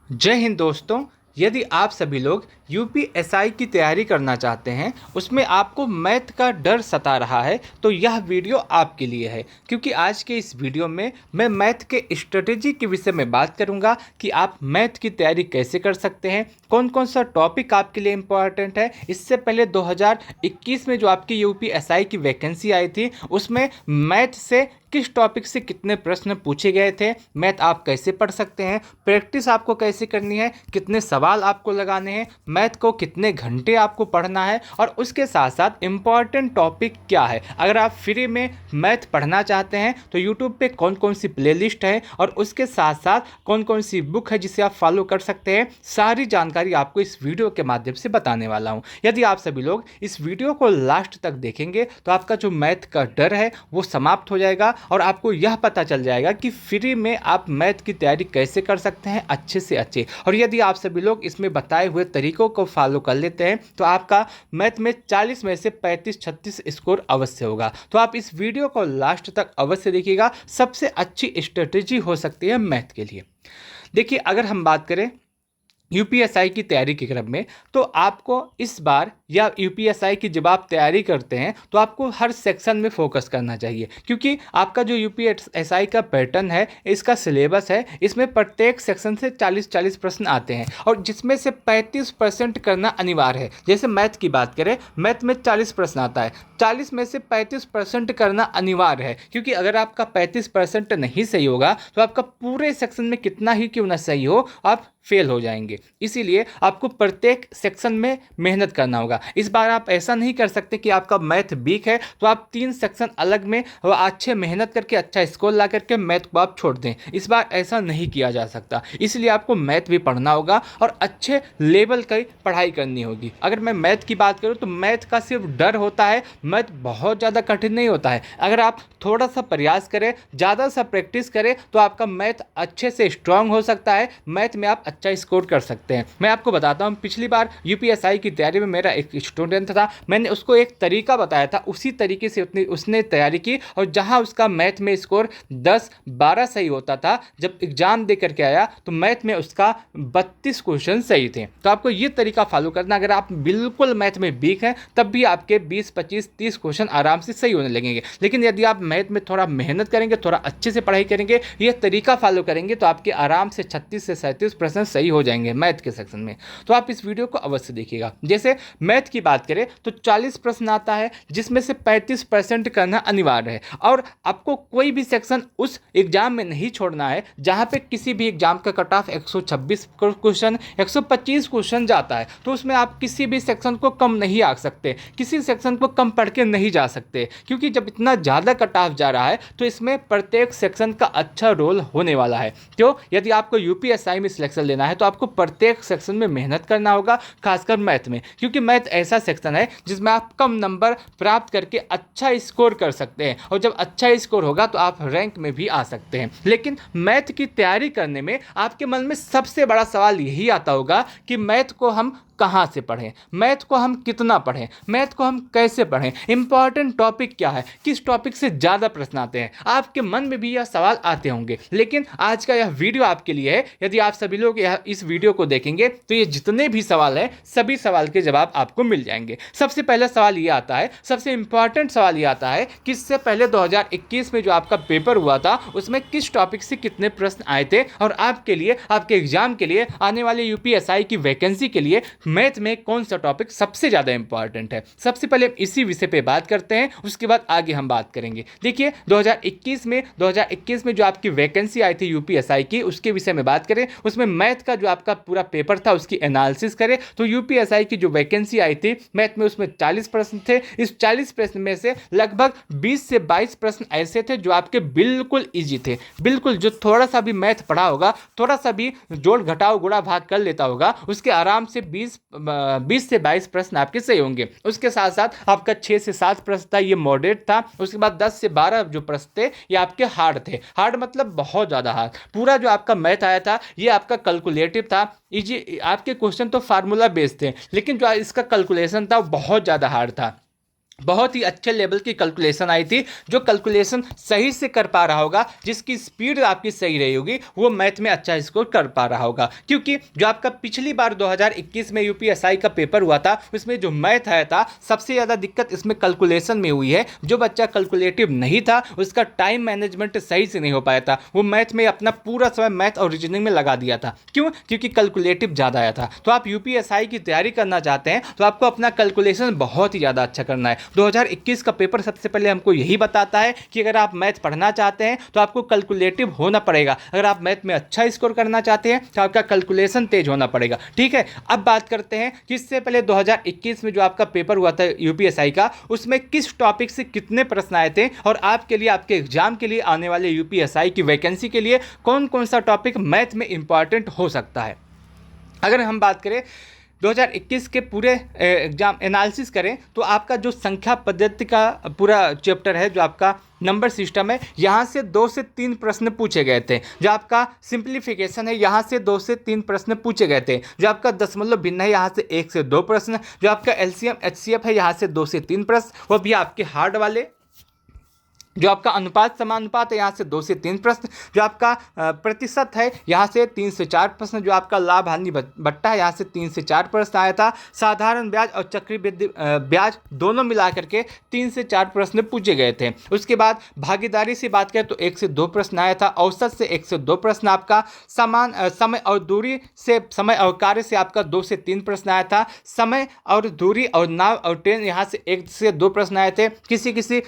जय हिंद दोस्तों। यदि आप सभी लोग यूपीएसआई की तैयारी करना चाहते हैं, उसमें आपको मैथ का डर सता रहा है, तो यह वीडियो आपके लिए है। क्योंकि आज के इस वीडियो में मैं मैथ के स्ट्रेटेजी के विषय में बात करूंगा कि आप मैथ की तैयारी कैसे कर सकते हैं, कौन कौन सा टॉपिक आपके लिए इम्पॉर्टेंट है। इससे पहले 2021 में जो आपकी यूपीएसआई की वैकेंसी आई थी, उसमें मैथ से किस टॉपिक से कितने प्रश्न पूछे गए थे, मैथ आप कैसे पढ़ सकते हैं, प्रैक्टिस आपको कैसे करनी है, कितने सवाल आपको लगाने हैं, मैथ को कितने घंटे आपको पढ़ना है, और उसके साथ साथ इम्पॉर्टेंट टॉपिक क्या है। अगर आप फ्री में मैथ पढ़ना चाहते हैं तो यूट्यूब पे कौन कौन सी प्लेलिस्ट है और उसके साथ साथ कौन कौन सी बुक है जिसे आप फॉलो कर सकते हैं, सारी जानकारी आपको इस वीडियो के माध्यम से बताने वाला हूं। यदि आप सभी लोग इस वीडियो को लास्ट तक देखेंगे तो आपका जो मैथ का डर है वो समाप्त हो जाएगा और आपको यह पता चल जाएगा कि फ्री में आप मैथ की तैयारी कैसे कर सकते हैं अच्छे से अच्छे। और यदि आप सभी लोग इसमें बताए हुए तरीकों को फॉलो कर लेते हैं तो आपका मैथ में 40 में से 35-36 स्कोर अवश्य होगा। तो आप इस वीडियो को लास्ट तक अवश्य देखिएगा, सबसे अच्छी स्ट्रेटेजी हो सकती है मैथ के लिए। देखिए, अगर हम बात करें यूपीएसआई की तैयारी के क्रम में, तो आपको इस बार या यूपीएसआई की जब आप तैयारी करते हैं तो आपको हर सेक्शन में फोकस करना चाहिए। क्योंकि आपका जो यूपीएसआई का पैटर्न है, इसका सिलेबस है, इसमें प्रत्येक सेक्शन से 40-40 प्रश्न आते हैं और जिसमें से 35% करना अनिवार्य है। जैसे मैथ की बात करें, मैथ में 40 प्रश्न आता है, 40 में से 35% करना अनिवार्य है। क्योंकि अगर आपका 35% नहीं सही होगा तो आपका पूरे सेक्शन में कितना ही क्यों ना सही हो, आप फेल हो जाएंगे। इसीलिए आपको प्रत्येक सेक्शन में मेहनत करना होगा। इस बार आप ऐसा नहीं कर सकते कि आपका मैथ वीक है तो आप 3 सेक्शन अलग में अच्छे मेहनत करके अच्छा स्कोर ला करके मैथ को आप छोड़ दें। इस बार ऐसा नहीं किया जा सकता। इसलिए आपको मैथ भी पढ़ना होगा और अच्छे लेवल की पढ़ाई करनी होगी। अगर मैं मैथ की बात करूँ तो मैथ का सिर्फ डर होता है, मैथ बहुत ज़्यादा कठिन नहीं होता है। अगर आप थोड़ा सा प्रयास करें, ज़्यादा सा प्रैक्टिस करें तो आपका मैथ अच्छे से स्ट्रांग हो सकता है, मैथ में आप अच्छा स्कोर कर सकते हैं। मैं आपको बताता हूं, पिछली बार यूपीएसआई की तैयारी में मेरा एक स्टूडेंट था, मैंने उसको एक तरीका बताया था, उसी तरीके से उसने तैयारी की और जहां उसका मैथ में स्कोर 10-12 सही होता था, जब एग्जाम दे करके आया तो मैथ में उसका 32 क्वेश्चन सही थे। तो आपको ये तरीका फॉलो करना। अगर आप बिल्कुल मैथ में वीक हैं तब भी आपके 20-25-30 क्वेश्चन आराम से सही होने लगेंगे। लेकिन यदि आप मैथ में थोड़ा मेहनत करेंगे, थोड़ा अच्छे से पढ़ाई करेंगे, ये तरीका फॉलो करेंगे तो आपके आराम से 36 से 37 प्रश्न सही हो जाएंगे मैथ के सेक्शन में। तो आप इस वीडियो को अवश्य देखिएगा। जैसे मैथ की बात करें तो 40 प्रश्न आता है जिसमें से 35% करना अनिवार्य है और आपको कोई भी सेक्शन उस एग्जाम में नहीं छोड़ना है जहां पे किसी भी एग्जाम का कट ऑफ 126 क्वेश्चन 125 क्वेश्चन जाता है। तो उसमें आप किसी भी सेक्शन को कम नहीं आ सकते, किसी सेक्शन को कम पढ़ के नहीं जा सकते। क्योंकि जब इतना ज़्यादा कट ऑफ जा रहा है तो इसमें प्रत्येक सेक्शन का अच्छा रोल होने वाला है। क्यों? यदि आपको यूपीएसआई में सिलेक्शन लेना है तो आपको प्रत्येक सेक्शन में मेहनत करना होगा, खासकर मैथ में। क्योंकि मैथ ऐसा सेक्शन है जिसमें आप कम नंबर प्राप्त करके अच्छा स्कोर कर सकते हैं और जब अच्छा स्कोर होगा तो आप रैंक में भी आ सकते हैं। लेकिन मैथ की तैयारी करने में आपके मन में सबसे बड़ा सवाल यही आता होगा कि मैथ को हम कहाँ से पढ़ें, मैथ को हम कितना पढ़ें, मैथ को हम कैसे पढ़ें, इंपॉर्टेंट टॉपिक क्या है, किस टॉपिक से ज़्यादा प्रश्न आते हैं। आपके मन में भी यह सवाल आते होंगे। लेकिन आज का यह वीडियो आपके लिए है। यदि आप सभी लोग इस वीडियो को देखेंगे तो ये जितने भी सवाल हैं सभी सवाल के जवाब आपको मिल जाएंगे। सबसे पहला सवाल ये आता है, सबसे इंपॉर्टेंट सवाल ये आता है कि इससे पहले 2021 में जो आपका पेपर हुआ था उसमें किस टॉपिक से कितने प्रश्न आए थे और आपके लिए, आपके एग्जाम के लिए, आने वाले यूपीएसआई की वैकेंसी के लिए मैथ में कौन सा टॉपिक सबसे ज़्यादा इंपॉर्टेंट है। सबसे पहले इसी विषय पे बात करते हैं, उसके बाद आगे हम बात करेंगे। देखिए, 2021 में जो आपकी वैकेंसी आई थी यूपीएसआई की, उसके विषय में बात करें, उसमें मैथ का जो आपका पूरा पेपर था उसकी एनालिसिस करें तो यूपीएसआई की जो वैकेंसी आई थी मैथ में, उसमें 40 प्रश्न थे। इस 40 प्रश्न में से लगभग 20 से 22 प्रश्न ऐसे थे जो आपके बिल्कुल ईजी थे। बिल्कुल, जो थोड़ा सा भी मैथ पढ़ा होगा, थोड़ा सा भी जोड़ घटाव गुणा भाग कर लेता होगा, उसके आराम से 20 से 22 प्रश्न आपके सही होंगे। उसके साथ साथ आपका 6 से 7 प्रश्न था, ये मॉडरेट था। उसके बाद 10 से 12 जो प्रश्न थे ये आपके हार्ड थे। हार्ड मतलब बहुत ज़्यादा हार्ड। पूरा जो आपका मैथ आया था ये आपका कैलकुलेटिव था। इजी आपके क्वेश्चन तो फार्मूला बेस्ड थे, लेकिन जो इसका कैलकुलेशन था वो बहुत ज़्यादा हार्ड था। बहुत ही अच्छे लेवल की कैलकुलेशन आई थी। जो कैलकुलेशन सही से कर पा रहा होगा, जिसकी स्पीड आपकी सही रही होगी, वो मैथ में अच्छा स्कोर कर पा रहा होगा। क्योंकि जो आपका पिछली बार 2021 में यूपीएसआई का पेपर हुआ था, उसमें जो मैथ आया था, सबसे ज़्यादा दिक्कत इसमें कैलकुलेशन में हुई है। जो बच्चा कैलकुलेटिव नहीं था, उसका टाइम मैनेजमेंट सही से नहीं हो पाया था। वो मैथ में अपना पूरा समय मैथ और रीजनिंग में लगा दिया था। क्यों? क्योंकि कैलकुलेटिव ज़्यादा आया था। तो आप यूपीएसआई की तैयारी करना चाहते हैं तो आपको अपना कैलकुलेशन बहुत ही ज़्यादा अच्छा करना है। 2021 का पेपर सबसे पहले हमको यही बताता है कि अगर आप मैथ पढ़ना चाहते हैं तो आपको कैलकुलेटिव होना पड़ेगा। अगर आप मैथ में अच्छा स्कोर करना चाहते हैं तो आपका कैलकुलेशन तेज होना पड़ेगा। ठीक है, अब बात करते हैं कि इससे पहले 2021 में जो आपका पेपर हुआ था यूपीएसआई का, उसमें किस टॉपिक से कितने प्रश्न आए थे और आपके लिए, आपके एग्जाम के लिए, आने वाले यूपीएसआई की वैकेंसी के लिए कौन कौन सा टॉपिक मैथ में इंपॉर्टेंट हो सकता है। अगर हम बात करें 2021 के पूरे एग्जाम एनालिसिस करें तो आपका जो संख्या पद्धति का पूरा चैप्टर है, जो आपका नंबर सिस्टम है, यहाँ से 2 से 3 प्रश्न पूछे गए थे। जो आपका सिंप्लीफिकेशन है, यहाँ से 2 से 3 प्रश्न पूछे गए थे। जो आपका दशमलव भिन्न है, यहाँ से 1 से 2 प्रश्न। जो आपका एलसीएम एचसीएफ है, यहाँ से 2 से 3 प्रश्न, वो भी आपके हार्ड वाले। जो आपका अनुपात समानुपात है, यहाँ से 2 से 3 प्रश्न। जो आपका प्रतिशत है, यहाँ से 3 से 4 प्रश्न। जो आपका लाभ हानि बट्टा है, यहाँ से 3 से 4 प्रश्न आया था। साधारण ब्याज और चक्रवृद्धि ब्याज दोनों मिला करके 3 से 4 प्रश्न पूछे गए थे। उसके बाद भागीदारी से बात करें तो 1 से 2 प्रश्न आया था। औसत से 1 से 2 प्रश्न। आपका समान समय और दूरी से, समय और कार्य से आपका 2 से 3 प्रश्न आया था। समय और दूरी और नाव और ट्रेन, यहाँ से 1 से 2 प्रश्न आए थे। किसी किसी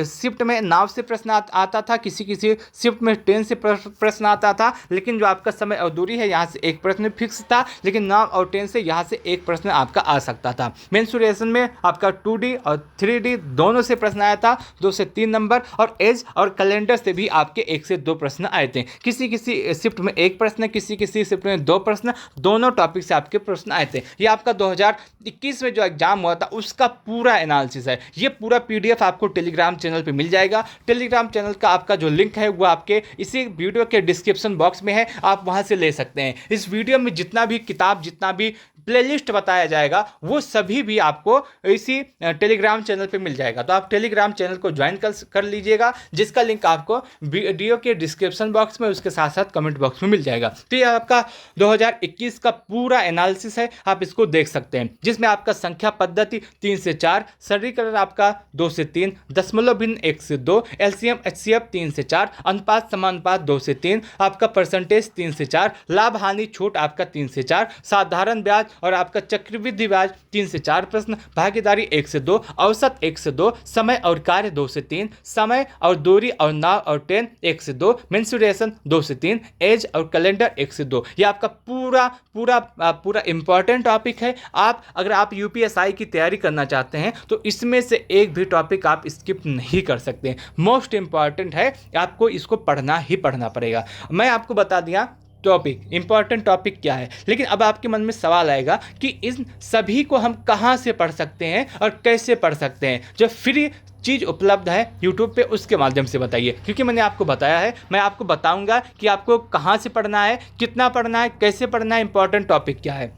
शिफ्ट में नाव से प्रश्न आता था, किसी किसी शिफ्ट में ट्रेन से प्रश्न आता था। लेकिन जो आपका समय और दूरी है, यहाँ से 1 प्रश्न फिक्स था। लेकिन नाव और ट्रेन से यहाँ से 1 प्रश्न आपका आ सकता था। मेंसुरेशन में आपका 2D और 3D दोनों से प्रश्न आया था, 2 से 3 नंबर। और एज और कैलेंडर से भी आपके 1 से 2 प्रश्न आए थे। किसी किसी शिफ्ट में 1 प्रश्न, किसी किसी शिफ्ट में 2 प्रश्न, दोनों टॉपिक से आपके प्रश्न आए थे। ये आपका 2021 में जो एग्जाम हुआ था उसका पूरा एनालिसिस है। ये पूरा PDF आपको टेलीग्राम चैनल पे मिल जाएगा। टेलीग्राम चैनल का आपका जो लिंक है वो आपके इसी वीडियो के डिस्क्रिप्शन बॉक्स में है, आप वहां से ले सकते हैं। इस वीडियो में जितना भी किताब, जितना भी प्लेलिस्ट बताया जाएगा, वो सभी भी आपको इसी टेलीग्राम चैनल पे मिल जाएगा। तो आप टेलीग्राम चैनल को ज्वाइन कर लीजिएगा, जिसका लिंक आपको वीडियो के डिस्क्रिप्शन बॉक्स में, उसके साथ साथ कमेंट बॉक्स में मिल जाएगा। तो ये आपका 2021 का पूरा एनालिसिस है, आप इसको देख सकते हैं। जिसमें आपका संख्या पद्धति 3 से 4, सरलीकरण आपका 2 से 3, दशमलव भिन्न 1 से 2, एलसीएम एचसीएफ 3 से 4, अनुपात समानुपात 2 से 3, आपका परसेंटेज 3 से 4, लाभ हानि छूट आपका 3 से 4, साधारण ब्याज और आपका चक्रवृद्धि ब्याज 3 से 4 प्रश्न, भागीदारी 1 से 2, औसत 1 से 2, समय और कार्य 2 से 3, समय और दूरी और नाव और ट्रेन 1 से 2, मेंसुरेशन 2 से 3, एज और कैलेंडर 1 से 2। ये आपका पूरा इंपॉर्टेंट टॉपिक है। अगर आप यूपीएसआई की तैयारी करना चाहते हैं तो इसमें से एक भी टॉपिक आप स्किप नहीं कर सकते। मोस्ट इंपॉर्टेंट है, आपको इसको पढ़ना ही पढ़ना पड़ेगा। मैं आपको बता दिया टॉपिक, इंपॉर्टेंट टॉपिक क्या है। लेकिन अब आपके मन में सवाल आएगा कि इन सभी को हम कहाँ से पढ़ सकते हैं और कैसे पढ़ सकते हैं। जो फ्री चीज़ उपलब्ध है यूट्यूब पे, उसके माध्यम से बताइए। क्योंकि मैंने आपको बताया है, मैं आपको बताऊंगा कि आपको कहाँ से पढ़ना है, कितना पढ़ना है, कैसे पढ़ना है, इंपॉर्टेंट टॉपिक क्या है।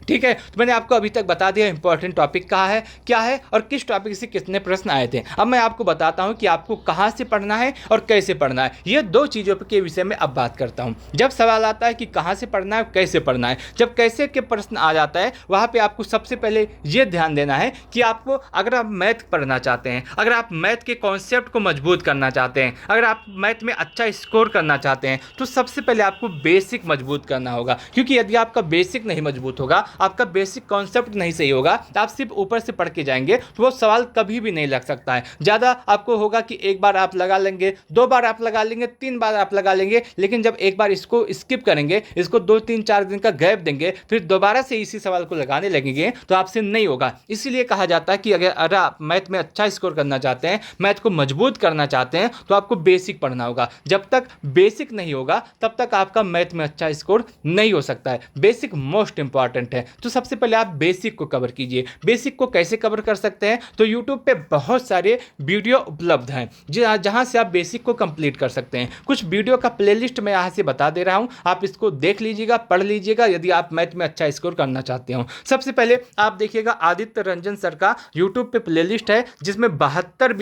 ठीक है, तो मैंने आपको अभी तक बता दिया इंपॉर्टेंट टॉपिक कहाँ है, क्या है और किस टॉपिक से कितने प्रश्न आए थे। अब मैं आपको बताता हूँ कि आपको कहाँ से पढ़ना है और कैसे पढ़ना है। ये 2 चीज़ों के विषय में अब बात करता हूँ। जब सवाल आता है कि कहाँ से पढ़ना है और कैसे पढ़ना है, जब कैसे के प्रश्न आ जाता है, वहाँ पर आपको सबसे पहले ये ध्यान देना है कि आपको, अगर आप मैथ पढ़ना चाहते हैं, अगर आप मैथ के कॉन्सेप्ट को मजबूत करना चाहते हैं, अगर आप मैथ में अच्छा स्कोर करना चाहते हैं, तो सबसे पहले आपको बेसिक मजबूत करना होगा। क्योंकि यदि आपका बेसिक नहीं मजबूत होगा, आपका बेसिक कॉन्सेप्ट नहीं सही होगा, आप सिर्फ ऊपर से पढ़ के जाएंगे तो वो सवाल कभी भी नहीं लग सकता है। ज़्यादा आपको होगा कि एक बार आप लगा लेंगे, 2 बार आप लगा लेंगे, 3 बार आप लगा लेंगे। लेकिन जब एक बार इसको स्किप करेंगे, इसको 2, 3, 4 दिन का गैप देंगे, फिर दोबारा से इसी सवाल को लगाने लगेंगे, तो आपसे नहीं होगा। इसीलिए कहा जाता है कि अगर आप मैथ में अच्छा स्कोर करना चाहते हैं, मैथ को मजबूत करना चाहते हैं, तो आपको बेसिक पढ़ना होगा। जब तक बेसिक नहीं होगा तब तक आपका मैथ में अच्छा स्कोर नहीं हो सकता है। बेसिक मोस्ट इंपॉर्टेंट है। तो सबसे पहले आप बेसिक को कवर कीजिए। बेसिक को कैसे कवर कर सकते हैं, तो यूट्यूब पे बहुत सारे वीडियो उपलब्ध हैं जहां से आप बेसिक को कंप्लीट कर सकते हैं। कुछ वीडियो का प्लेलिस्ट मैं यहाँ से बता दे रहा हूँ, आप इसको देख लीजिएगा, पढ़ लीजिएगा यदि आप मैथ में अच्छा स्कोर करना चाहते हो। सबसे पहले आप देखिएगा आदित्य रंजन सर का यूट्यूब पे प्लेलिस्ट है जिसमें 75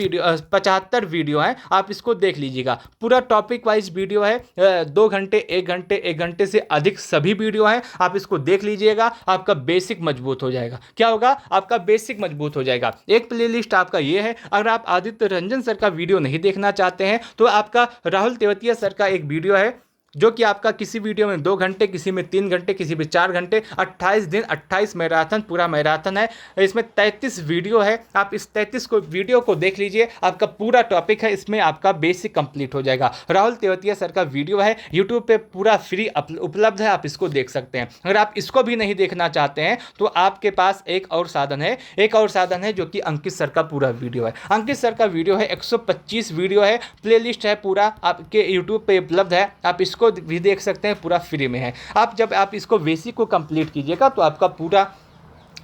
वीडियो हैं, आप इसको देख लीजिएगा। पूरा टॉपिक वाइज वीडियो है, 2 घंटे 1 घंटे से अधिक सभी वीडियो हैं, आप इसको देख लीजिएगा। आपका बेसिक मजबूत हो जाएगा। क्या होगा, आपका बेसिक मजबूत हो जाएगा। एक प्लेलिस्ट आपका ये है। अगर आप आदित्य रंजन सर का वीडियो नहीं देखना चाहते हैं तो आपका राहुल तेवतिया सर का एक वीडियो है जो कि आपका किसी वीडियो में 2 घंटे, किसी में 3 घंटे, किसी में 4 घंटे, 28 दिन 28 मैराथन, पूरा मैराथन है। इसमें 33 वीडियो है, आप इस 33 वीडियो को देख लीजिए। आपका पूरा टॉपिक है, इसमें आपका बेसिक कंप्लीट हो जाएगा। राहुल तेवतिया सर का वीडियो है, यूट्यूब पे पूरा फ्री उपलब्ध है, आप इसको देख सकते हैं। अगर आप इसको भी नहीं देखना चाहते हैं तो आपके पास एक और साधन है जो कि अंकित सर का पूरा वीडियो है। अंकित सर का वीडियो है, 125 वीडियो है, प्लेलिस्ट है, पूरा आपके यूट्यूब पे उपलब्ध है, आप इसको भी देख सकते हैं, पूरा फ्री में है। जब आप इसको बेसिक को कंप्लीट कीजिएगा तो आपका पूरा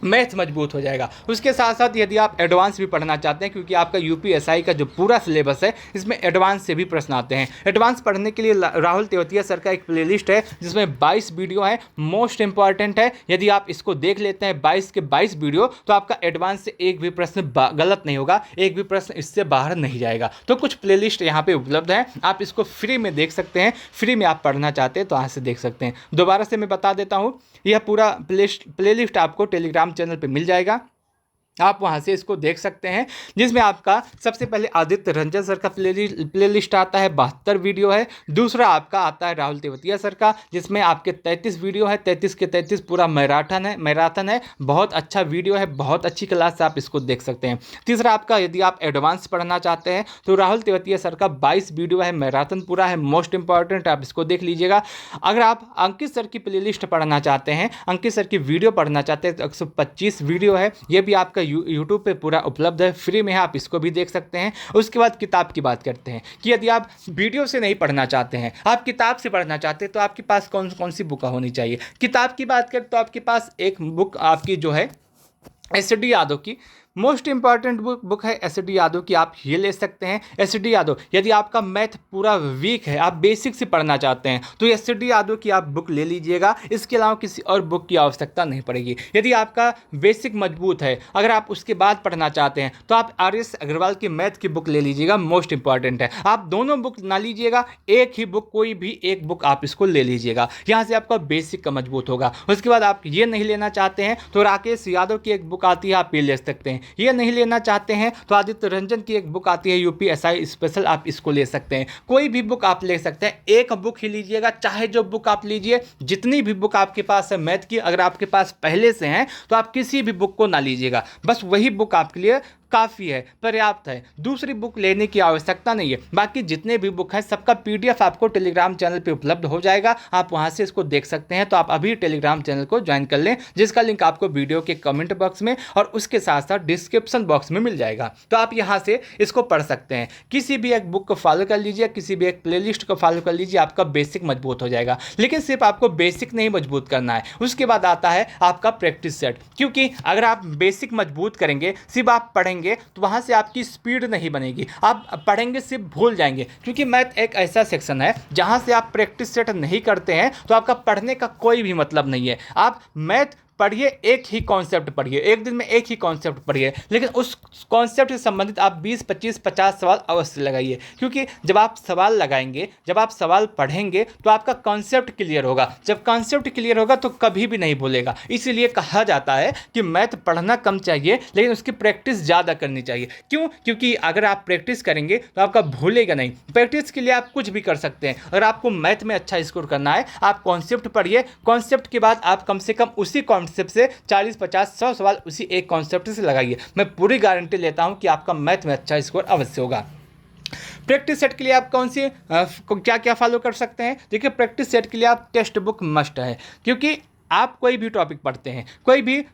मैथ मजबूत हो जाएगा। उसके साथ साथ यदि आप एडवांस भी पढ़ना चाहते हैं, क्योंकि आपका यूपीएसआई का जो पूरा सिलेबस है इसमें एडवांस से भी प्रश्न आते हैं। एडवांस पढ़ने के लिए राहुल तेवतिया सर का एक प्लेलिस्ट है जिसमें 22 वीडियो है, मोस्ट इंपॉर्टेंट है। यदि आप इसको देख लेते हैं 22 के 22 वीडियो, तो आपका एडवांस से एक भी प्रश्न गलत नहीं होगा, एक भी प्रश्न इससे बाहर नहीं जाएगा। तो कुछ प्लेलिस्ट यहाँ पे उपलब्ध है, आप इसको फ्री में देख सकते हैं। फ्री में आप पढ़ना चाहते हैं तो यहाँ से देख सकते हैं। दोबारा से मैं बता देता हूँ, यह पूरा प्लेलिस्ट आपको टेलीग्राम चैनल पे मिल जाएगा, आप वहां से इसको देख सकते हैं। जिसमें आपका सबसे पहले आदित्य रंजन सर का प्लेलिस्ट आता है, 72 वीडियो है। दूसरा आपका आता है राहुल तेवतिया सर का, जिसमें आपके 33 वीडियो है, 33 के 33 पूरा मैराथन है। बहुत अच्छा वीडियो है, बहुत अच्छी क्लास से आप इसको देख सकते हैं। तीसरा आपका, यदि आप एडवांस पढ़ना चाहते हैं तो राहुल तेवतिया सर का 22 वीडियो है, मैराथन पूरा है, मोस्ट इंपॉर्टेंट, आप इसको देख लीजिएगा। अगर आप अंकित सर की प्लेलिस्ट पढ़ना चाहते हैं, अंकित सर की वीडियो पढ़ना चाहते हैं, तो 125 वीडियो है, ये भी आपका यूट्यूब पे पूरा उपलब्ध है, फ्री में है, आप इसको भी देख सकते हैं। उसके बाद किताब की बात करते हैं कि यदि आप वीडियो से नहीं पढ़ना चाहते हैं, आप किताब से पढ़ना चाहते हैं, तो आपके पास कौन सी बुक होनी चाहिए। किताब की बात करें तो आपके पास एक बुक आपकी जो है एस.डी. यादव की मोस्ट इंपॉर्टेंट बुक है, एस.डी. यादव की, आप ये ले सकते हैं। एस.डी. यादव, यदि आपका मैथ पूरा वीक है, आप बेसिक से पढ़ना चाहते हैं, तो एस.डी. यादव की आप बुक ले लीजिएगा। इसके अलावा किसी और बुक की आवश्यकता नहीं पड़ेगी। यदि आपका बेसिक मजबूत है, अगर आप उसके बाद पढ़ना चाहते हैं, तो आप आर.एस. अग्रवाल की मैथ की बुक ले लीजिएगा, मोस्ट इंपॉर्टेंट है। आप दोनों बुक ना लीजिएगा, एक ही बुक, कोई भी एक बुक आप इसको ले लीजिएगा, यहाँ से आपका बेसिक का मजबूत होगा। उसके बाद आप ये नहीं लेना चाहते हैं तो राकेश यादव की एक बुक आती है, आप ये ले सकते हैं। ये नहीं लेना चाहते हैं तो आदित्य रंजन की एक बुक आती है यूपीएसआई स्पेशल, आप इसको ले सकते हैं। कोई भी बुक आप ले सकते हैं, एक बुक ही लीजिएगा, चाहे जो बुक आप लीजिए। जितनी भी बुक आपके पास है मैथ की, अगर आपके पास पहले से हैं तो आप किसी भी बुक को ना लीजिएगा, बस वही बुक आपके लिए काफ़ी है, पर्याप्त है, दूसरी बुक लेने की आवश्यकता नहीं है। बाकी जितने भी बुक हैं सबका पीडीएफ आपको टेलीग्राम चैनल पे उपलब्ध हो जाएगा, आप वहां से इसको देख सकते हैं। तो आप अभी टेलीग्राम चैनल को ज्वाइन कर लें, जिसका लिंक आपको वीडियो के कमेंट बॉक्स में और उसके साथ साथ डिस्क्रिप्शन बॉक्स में मिल जाएगा। तो आप यहाँ से इसको पढ़ सकते हैं। किसी भी एक बुक को फॉलो कर लीजिए, किसी भी एक प्लेलिस्ट को फॉलो कर लीजिए, आपका बेसिक मजबूत हो जाएगा। लेकिन सिर्फ आपको बेसिक नहीं मजबूत करना है, उसके बाद आता है आपका प्रैक्टिस सेट। क्योंकि अगर आप बेसिक मजबूत करेंगे, सिर्फ आप पढ़ेंगे, तो वहां से आपकी स्पीड नहीं बनेगी, आप पढ़ेंगे सिर्फ भूल जाएंगे। क्योंकि मैथ एक ऐसा सेक्शन है जहां से आप प्रैक्टिस सेट नहीं करते हैं तो आपका पढ़ने का कोई भी मतलब नहीं है। आप मैथ पढ़िए, एक ही कॉन्सेप्ट पढ़िए, एक दिन में एक ही कॉन्सेप्ट पढ़िए, लेकिन उस कॉन्सेप्ट से संबंधित आप 20, 25, 50 सवाल अवश्य लगाइए। क्योंकि जब आप सवाल लगाएंगे, जब आप सवाल पढ़ेंगे तो आपका कॉन्सेप्ट क्लियर होगा। जब कॉन्सेप्ट क्लियर होगा तो कभी भी नहीं भूलेगा। इसीलिए कहा जाता है कि मैथ पढ़ना कम चाहिए लेकिन उसकी प्रैक्टिस ज़्यादा करनी चाहिए। क्यों? क्योंकि अगर आप प्रैक्टिस करेंगे तो आपका भूलेगा नहीं। प्रैक्टिस के लिए आप कुछ भी कर सकते हैं। अगर आपको मैथ में अच्छा स्कोर करना है, आप कॉन्सेप्ट पढ़िए, कॉन्सेप्ट के बाद आप कम से कम उसी कॉन्सेप्ट से 40, 50, 100 सवाल उसी एक कॉन्सेप्ट से लगाइए। मैं पूरी गारंटी लेता हूं कि आपका मैथ में अच्छा स्कोर अवश्य होगा। प्रैक्टिस सेट के लिए आप क्या क्या फॉलो कर सकते हैं? देखिए, प्रैक्टिस सेट के लिए आप टेक्स्ट बुक मस्ट है। क्योंकि आप कोई भी टॉपिक पढ़ते हैं, कोई भी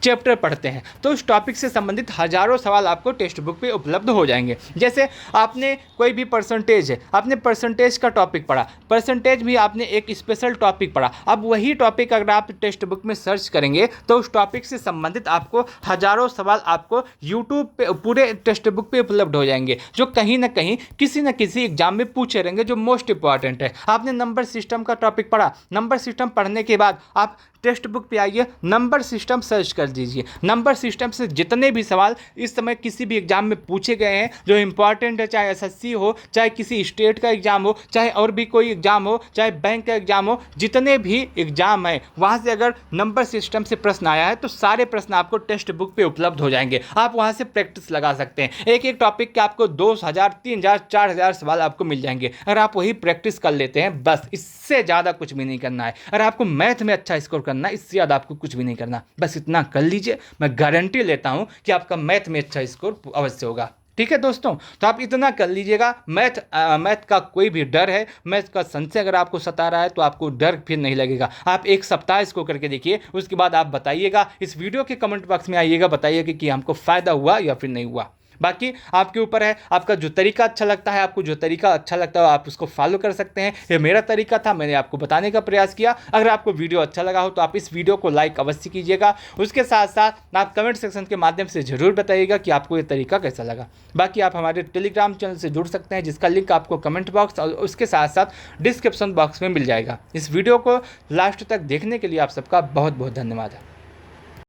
चैप्टर पढ़ते हैं तो उस टॉपिक से संबंधित हजारों सवाल आपको टेक्स्ट बुक पे उपलब्ध हो जाएंगे। जैसे आपने कोई भी परसेंटेज है, आपने परसेंटेज का टॉपिक पढ़ा, परसेंटेज भी आपने एक स्पेशल टॉपिक पढ़ा, अब वही टॉपिक अगर आप टेक्स्ट बुक में सर्च करेंगे तो उस टॉपिक से संबंधित आपको हजारों सवाल आपको यूट्यूब पे पूरे टेक्स्ट बुक पे उपलब्ध हो जाएंगे, जो कहीं ना कहीं किसी न किसी एग्जाम में पूछे रहेंगे, जो मोस्ट इंपॉर्टेंट है। आपने नंबर सिस्टम का टॉपिक पढ़ा, नंबर सिस्टम पढ़ने के बाद आप टेक्स्ट बुक पे आइए, नंबर सिस्टम सर्च कर दीजिए। नंबर सिस्टम से जितने भी सवाल इस समय किसी भी एग्जाम में पूछे गए हैं जो इंपॉर्टेंट है, चाहे एसएससी हो, चाहे किसी स्टेट का एग्जाम हो, चाहे और भी कोई एग्जाम हो, चाहे बैंक का एग्जाम हो, जितने भी एग्जाम है वहाँ से अगर नंबर सिस्टम से प्रश्न आया है तो सारे प्रश्न आपको टेक्स्ट बुक पे उपलब्ध हो जाएंगे। आप वहाँ से प्रैक्टिस लगा सकते हैं। एक एक टॉपिक के आपको 2000, 3000, 4000 सवाल आपको मिल जाएंगे। अगर आप वही प्रैक्टिस कर लेते हैं, बस इससे ज़्यादा कुछ भी नहीं करना है। अगर आपको मैथ में अच्छा स्कोर करना है, इससे ज़्यादा आपको कुछ भी नहीं करना, बस इतना कर लीजिए। मैं गारंटी लेता हूं कि आपका मैथ में अच्छा स्कोर अवश्य होगा। ठीक है दोस्तों, तो आप इतना कर लीजिएगा। मैथ का कोई भी डर है, मैथ का संशय अगर आपको सता रहा है तो आपको डर फिर नहीं लगेगा। आप एक सप्ताह इसको करके देखिए, उसके बाद आप बताइएगा, इस वीडियो के कमेंट बॉक्स में आइएगा, बताइएगा कि हमको फ़ायदा हुआ या फिर नहीं हुआ। बाकी आपके ऊपर है, आपका जो तरीका अच्छा लगता है, आपको जो तरीका अच्छा लगता है आप उसको फॉलो कर सकते हैं। ये मेरा तरीका था, मैंने आपको बताने का प्रयास किया। अगर आपको वीडियो अच्छा लगा हो तो आप इस वीडियो को लाइक अवश्य कीजिएगा। उसके साथ साथ आप कमेंट सेक्शन के माध्यम से जरूर बताइएगा कि आपको ये तरीका कैसा लगा। बाकी आप हमारे टेलीग्राम चैनल से जुड़ सकते हैं, जिसका लिंक आपको कमेंट बॉक्स और उसके साथ साथ डिस्क्रिप्शन बॉक्स में मिल जाएगा। इस वीडियो को लास्ट तक देखने के लिए आप सबका बहुत बहुत धन्यवाद है।